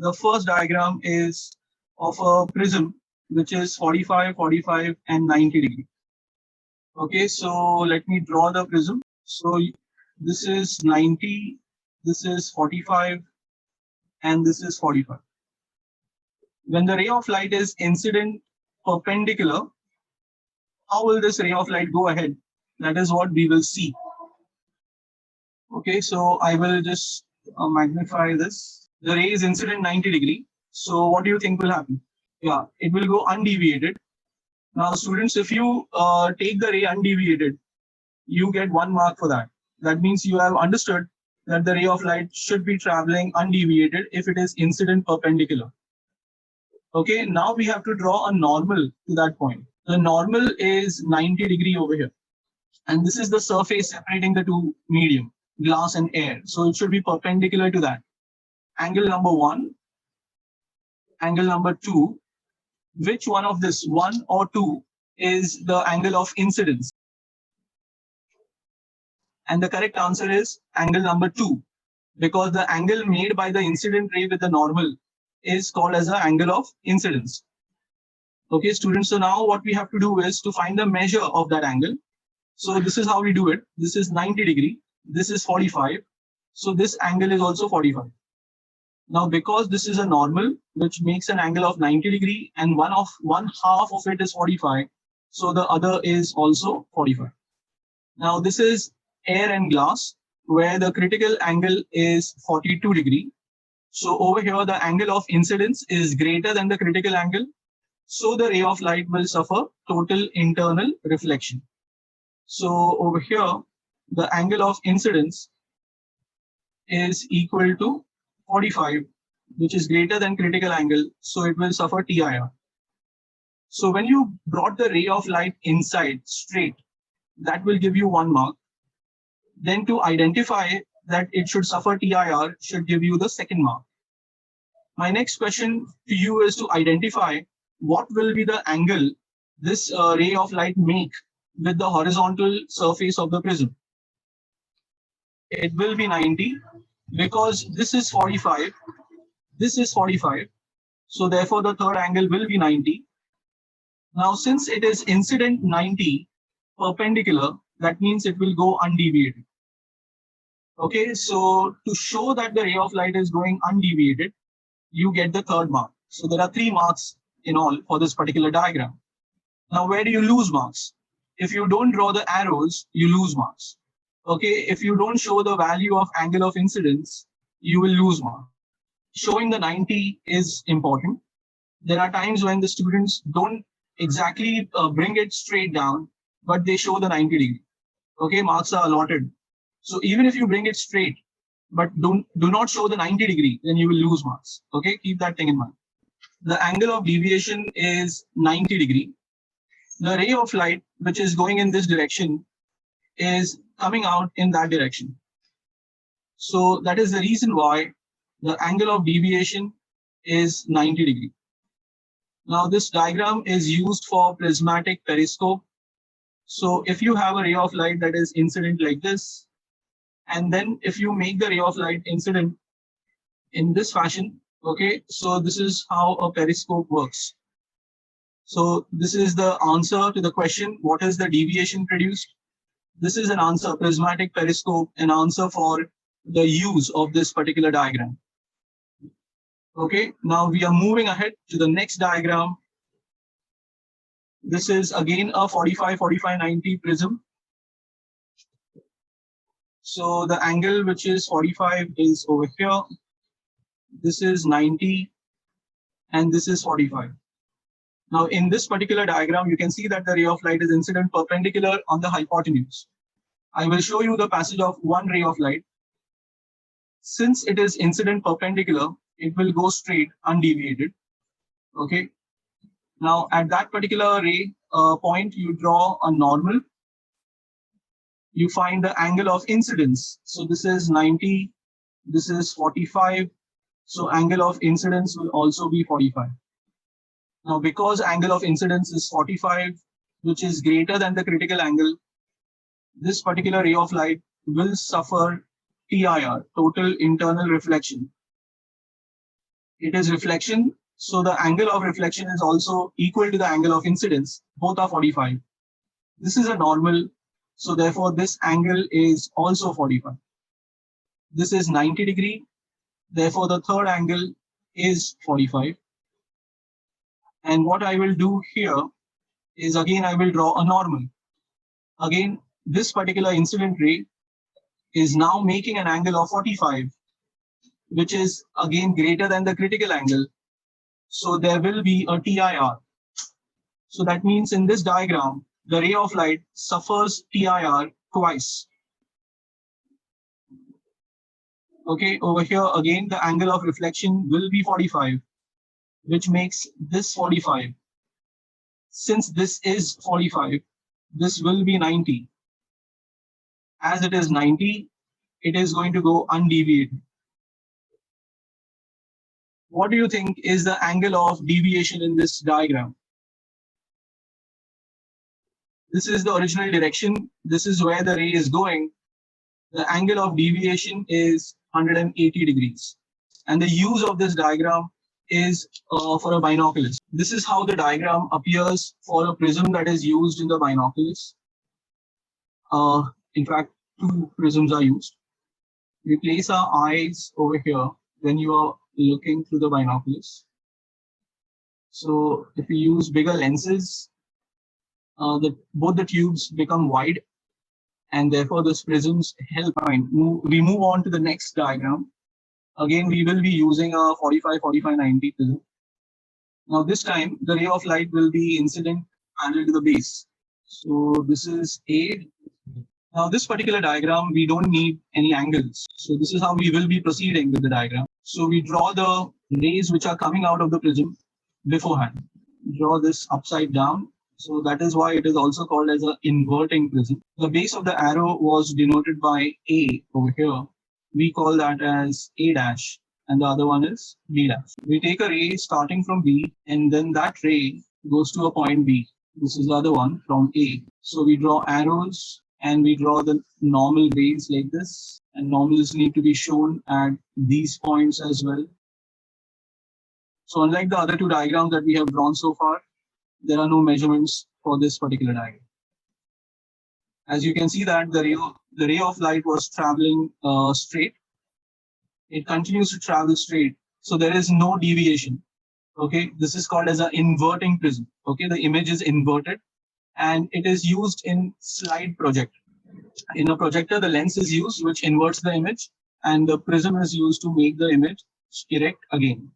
The first diagram is of a prism which is 45, 45 and 90 degree. Okay, so let me draw the prism. So this is 90, this is 45 and this is 45. When the ray of light is incident perpendicular, how will this ray of light go ahead? That is what we will see. Okay, so I will just magnify this. The ray is incident 90 degree. So what do you think will happen? Yeah, it will go undeviated. Now students, if you take the ray undeviated, you get 1 mark for that. That means you have understood that the ray of light should be traveling undeviated if it is incident perpendicular. Okay, now we have to draw a normal to that point. The normal is 90 degree over here. And this is the surface separating the two medium, glass and air. So it should be perpendicular to that. Angle number 1, angle number 2. Which one of this, 1 or 2, is the angle of incidence? And the correct answer is angle number 2, because the angle made by the incident ray with the normal is called as the angle of incidence. Okay, students, so now what we have to do is to find the measure of that angle. So this is how we do it. This is 90 degree. This is 45. So this angle is also 45. Now, because this is a normal, which makes an angle of 90 degree and one half of it is 45. So the other is also 45. Now, this is air and glass, where the critical angle is 42 degree. So over here, the angle of incidence is greater than the critical angle. So the ray of light will suffer total internal reflection. So over here, the angle of incidence is equal to 45, which is greater than critical angle. So it will suffer TIR. So when you brought the ray of light inside straight, that will give you 1 mark. Then to identify that it should suffer TIR should give you the 2nd mark. My next question to you is to identify what will be the angle this ray of light make with the horizontal surface of the prism. It will be 90 because this is 45, this is 45. So therefore the third angle will be 90. Now since it is incident 90 perpendicular, that means it will go undeviated. Okay, so to show that the ray of light is going undeviated, you get the 3rd mark. So there are 3 marks in all for this particular diagram. Now where do you lose marks? If you don't draw the arrows, you lose marks. Okay, if you don't show the value of angle of incidence, you will lose marks. Showing the 90 is important. There are times when the students don't exactly bring it straight down, but they show the 90 degree. Okay, marks are allotted. So even if you bring it straight, but do not show the 90 degree, then you will lose marks. Okay, keep that thing in mind. The angle of deviation is 90 degree. The ray of light, which is going in this direction, is coming out in that direction. So that is the reason why the angle of deviation is 90 degree. Now this diagram is used for prismatic periscope. So if you have a ray of light that is incident like this, and then if you make the ray of light incident in this fashion, okay, so this is how a periscope works. So this is the answer to the question, what is the deviation produced? This is an answer, prismatic periscope, an answer for the use of this particular diagram. Okay, now we are moving ahead to the next diagram. This is again a 45, 45, 90 prism. So the angle which is 45 is over here. This is 90 and this is 45. Now in this particular diagram, you can see that the ray of light is incident perpendicular on the hypotenuse. I will show you the passage of one ray of light. Since it is incident perpendicular, it will go straight undeviated. Okay. Now at that particular ray point, you draw a normal. You find the angle of incidence. So this is 90, this is 45. So angle of incidence will also be 45. Now because angle of incidence is 45, which is greater than the critical angle, this particular ray of light will suffer TIR, total internal reflection. it is reflection. So the angle of reflection is also equal to the angle of incidence. Both are 45. This is a normal. So therefore, this angle is also 45. This is 90 degree. Therefore, the third angle is 45. And what I will do here is again, I will draw a normal. Again, this particular incident ray is now making an angle of 45, which is again greater than the critical angle. So there will be a TIR. So that means in this diagram, the ray of light suffers TIR twice. Okay, over here again, the angle of reflection will be 45, which makes this 45. Since this is 45, this will be 90. As it is 90, it is going to go undeviated. What do you think is the angle of deviation in this diagram? This is the original direction. This is where the ray is going. The angle of deviation is 180 degrees. And the use of this diagram is for a binoculars. This is how the diagram appears for a prism that is used in the binoculars. In fact, two prisms are used. We place our eyes over here when you are looking through the binoculars. So if we use bigger lenses, both the tubes become wide, and therefore this prisms help. We move on to the next diagram. Again, we will be using a 45, 45, 90 prism. Now this time, the ray of light will be incident parallel to the base. So this is A. Now this particular diagram, we don't need any angles. So this is how we will be proceeding with the diagram. So we draw the rays which are coming out of the prism beforehand. Draw this upside down. So that is why it is also called as an inverting prism. The base of the arrow was denoted by A over here. We call that as A dash, and the other one is B dash. We take a ray starting from B, and then that ray goes to a point B. This is the other one from A. So we draw arrows and we draw the normal rays like this, and normals need to be shown at these points as well. So unlike the other two diagrams that we have drawn so far, there are no measurements for this particular diagram. As you can see that the ray of light was traveling straight. It continues to travel straight. So there is no deviation. Okay, this is called as an inverting prism. Okay, the image is inverted and it is used in slide projector. In a projector, the lens is used which inverts the image, and the prism is used to make the image erect again.